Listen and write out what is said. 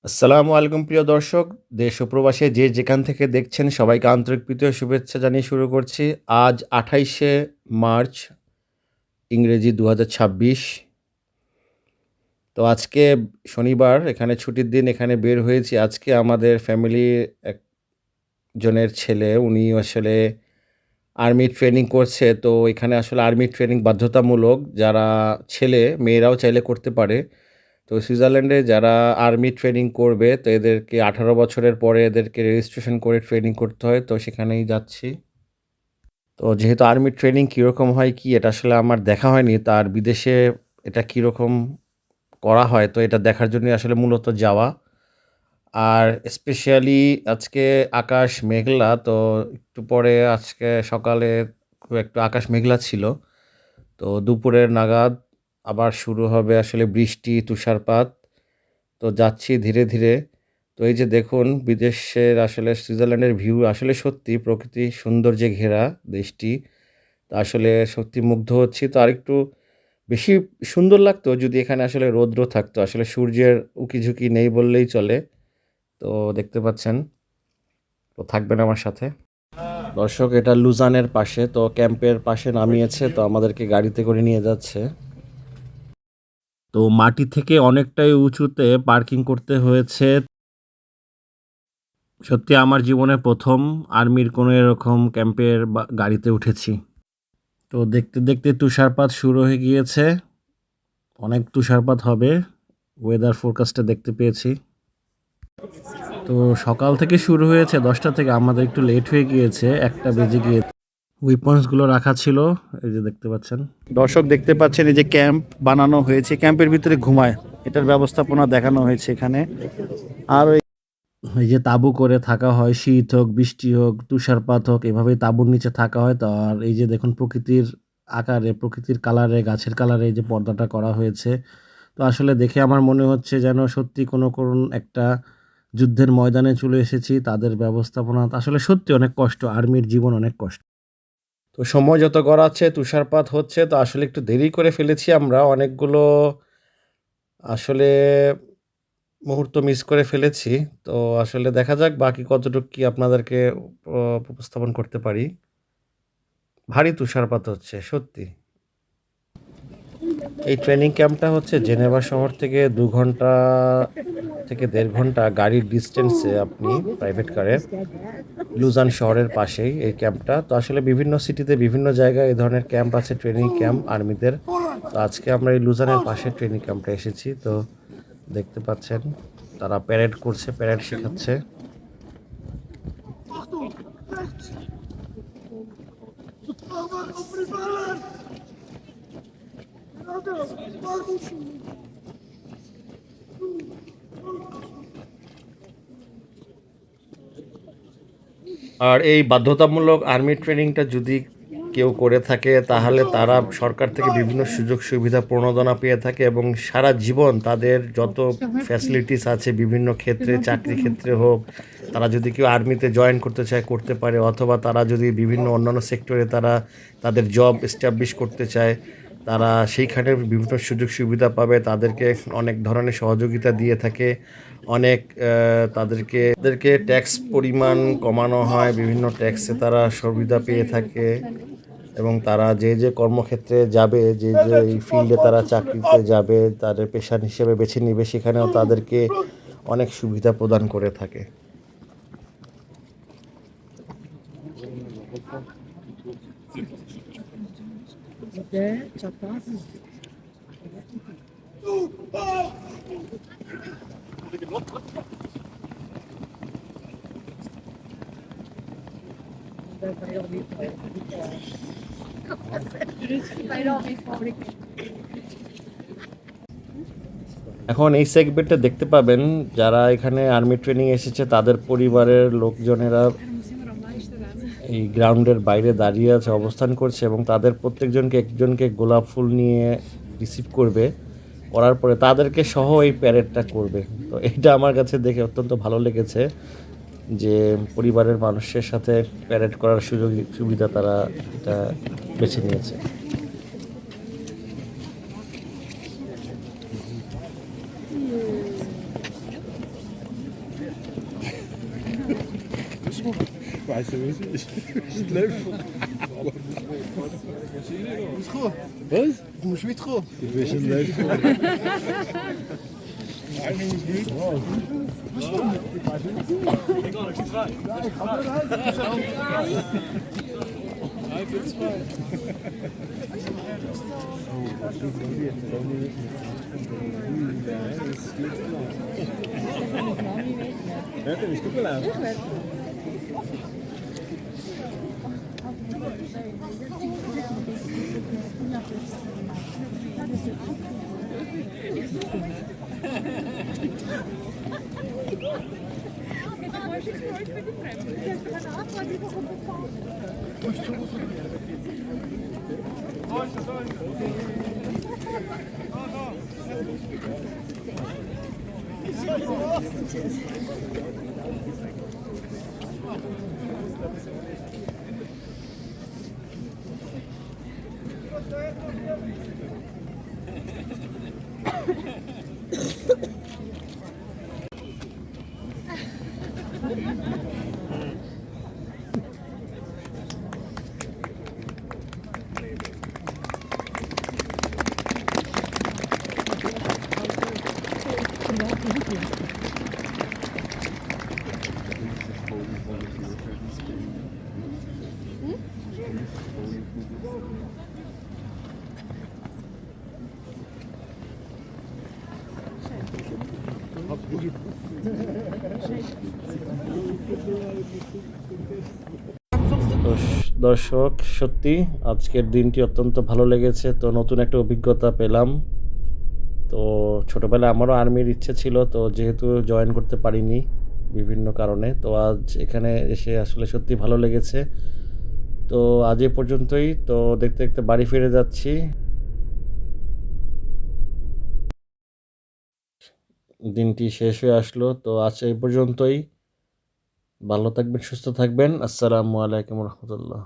আসসালামু আলাইকুম প্রিয় দর্শক। দেশ ও প্রবাসে যে যেখান থেকে দেখছেন সবাইকে আন্তরিক প্রীতি ও শুভেচ্ছা জানিয়ে শুরু করছি। আজ ২৮শে মার্চ ইংরেজি ২০২৬। তো আজকে শনিবার, এখানে ছুটির দিন, এখানে বের হয়েছি। আজকে আমাদের ফ্যামিলির একজনের ছেলে, উনি আসলে আর্মি ট্রেনিং করছে। তো এখানে আসলে আর্মি ট্রেনিং বাধ্যতামূলক। যারা ছেলে, মেয়েরাও চাইলে করতে পারে। তো সুইজারল্যান্ডে যারা আর্মি ট্রেনিং করবে, তো এদেরকে ১৮ বছরের পরে এদেরকে রেজিস্ট্রেশন করে ট্রেনিং করতে হয়। তো সেখানেই যাচ্ছি। তো যেহেতু আর্মি ট্রেনিং কীরকম হয় কি, এটা আসলে আমার দেখা হয়নি। তার বিদেশে এটা কীরকম করা হয়, তো এটা দেখার জন্যই আসলে মূলত যাওয়া। আর স্পেশালি আজকে আকাশ মেঘলা। তো একটু পরে আজকে সকালে খুব একটু আকাশ মেঘলা ছিল। তো দুপুরের নাগাদ আবার শুরু হবে আসলে বৃষ্টি, তুষারপাত। তো যাচ্ছি ধীরে, ধীরে। তো এই যে দেখুন, বিদেশের আসলে সুইজারল্যান্ডের ভিউ আসলে সত্যি প্রকৃতি সৌন্দর্যে ঘেরা দেশটি। তো আসলে সত্যি মুগ্ধ হচ্ছি। তো আরেকটু বেশি সুন্দর লাগতো যদি এখানে আসলে রৌদ্র থাকতো। আসলে সূর্যের উকিঝুঁকি নেই বললেই চলে। তো দেখতে পাচ্ছেন। তো থাকবেন আমার সাথে। দর্শক, এটা লুজানের পাশে। তো ক্যাম্পের পাশে নামিয়েছে। তো আমাদেরকে গাড়িতে করে নিয়ে যাচ্ছে। তো মাটি থেকে অনেকটাই উঁচুতে পার্কিং করতে হয়েছে। সত্যি আমার জীবনে ১ম আর্মির কোনো এরকম ক্যাম্পের গাড়িতে উঠেছি। তো দেখতে, দেখতে তুষারপাত শুরু হয়ে গিয়েছে। অনেক তুষারপাত হবে। ওয়েদার ফোরকাস্টে দেখতে পেয়েছি। তো সকাল থেকে শুরু হয়েছে ১০টা থেকে। আমাদের একটু লেট হয়ে গিয়েছে। ১টা বেজে গিয়েছে। উইপন্সগুলো রাখা ছিল। এই যে দেখতে পাচ্ছেন। দর্শক দেখতে পাচ্ছেন, এই যে ক্যাম্প বানানো হয়েছে। ক্যাম্পের ভিতরে ঘুমায়। এটার ব্যবস্থাপনা দেখানো হয়েছে এখানে। আর এই যে তাঁবু করে থাকা হয়, শীত হোক, বৃষ্টি হোক, তুষারপাত হোক, এভাবেই তাঁবুর নিচে থাকা হয়। তো আর এই যে দেখুন, প্রকৃতির আকারে, প্রকৃতির কালারে, গাছের কালারে এই যে পর্দাটা করা হয়েছে। তো আসলে দেখে আমার মনে হচ্ছে যেন সত্যি কোন একটা যুদ্ধের ময়দানে চলে এসেছি। তাদের ব্যবস্থাপনা আসলে সত্যি অনেক কষ্ট। আর্মির জীবন অনেক কষ্ট। তো সময় যত গড়াচ্ছে, তুষারপাত হচ্ছে। তো আসলে একটু দেরি করে ফেলেছি আমরা। অনেকগুলো আসলে মুহূর্ত মিস করে ফেলেছি। তো আসলে দেখা যাক বাকি কতটুক কি আপনাদেরকে উপস্থাপন করতে পারি। ভারী তুষারপাত হচ্ছে সত্যি। এই ট্রেনিং ক্যাম্পটা হচ্ছে জেনেভা শহর থেকে ২ ঘন্টা থেকে ১.৫ ঘন্টা গাড়ির ডিসটেন্সে, আপনি প্রাইভেট কারে লুজান শহরের পাশেই এই ক্যাম্পটা। তো আসলে বিভিন্ন সিটিতে বিভিন্ন জায়গায় এই ধরনের ক্যাম্প আছে, ট্রেনিং ক্যাম্প আর্মিদের। তো আজকে আমরা এই লুজানের পাশে ট্রেনিং ক্যাম্পটা এসেছি। তো দেখতে পাচ্ছেন তারা প্যারেড করছে, প্যারেড শেখাচ্ছে। আর এই বাধ্যতামূলক আর্মি ট্রেনিংটা যদি কেউ করে থাকে, তাহলে তারা সরকার থেকে বিভিন্ন সুযোগ সুবিধা প্রণোদনা পেয়ে থাকে এবং সারা জীবন তাদের যত ফ্যাসিলিটিস আছে বিভিন্ন ক্ষেত্রে, চাকরি ক্ষেত্রে হোক, তারা যদি কেউ আর্মিতে জয়েন করতে চায় করতে পারে, অথবা তারা যদি বিভিন্ন অন্যান্য সেক্টরে তারা তাদের জব এস্টাবলিশ করতে চায়, তারা সেইখানে বিভিন্ন সুযোগ সুবিধা পাবে। তাদেরকে অনেক ধরনের সহযোগিতা দিয়ে থাকে। অনেক তাদেরকে ট্যাক্স পরিমাণ কমানো হয়। বিভিন্ন ট্যাক্সে তারা সুবিধা পেয়ে থাকে এবং তারা যে কর্মক্ষেত্রে যাবে, যে এই ফিল্ডে তারা চাকরিতে যাবে, তাদের পেশা হিসেবে বেছে নিবে, সেখানেও তাদেরকে অনেক সুবিধা প্রদান করে থাকে। এখন এই সেগমেন্টে দেখতে পাবেন যারা এখানে আর্মি ট্রেনিং এসেছে তাদের পরিবারের লোকজনেরা এই গ্রাউন্ডের বাইরে দাঁড়িয়ে আছে, অবস্থান করছে এবং তাদের প্রত্যেকজনকে একজনকে গোলাপ ফুল নিয়ে রিসিভ করবে। করার পরে তাদেরকে সহ এই প্যারেডটা করবে। তো এটা আমার কাছে দেখে অত্যন্ত ভালো লেগেছে যে পরিবারের মানুষের সাথে প্যারেড করার সুবিধা তারা এটা বেছে নিয়েছে। Weißt du, was ist? Schnell. Was? Du musst mitkommen. Du bist ein Löffel. Einer muss mit. Ja, dann bist du gelaufen. তো দর্শক, সত্যি আজকের দিনটি অত্যন্ত ভালো লেগেছে। তো নতুন একটা অভিজ্ঞতা পেলাম। তো ছোটোবেলায় আমারও আর্মির ইচ্ছে ছিল, তো যেহেতু জয়েন করতে পারিনি বিভিন্ন কারণে, তো আজ এখানে এসে আসলে সত্যি ভালো লেগেছে। তো আজ এ পর্যন্তই। তো দেখতে দেখতে বাড়ি ফিরে যাচ্ছি। দিনটি শেষ হয়ে আসলো। তো আজ এই পর্যন্তই। ভালো থাকবেন, সুস্থ থাকবেন। আসসালামু আলাইকুম রহমতুল্লাহ।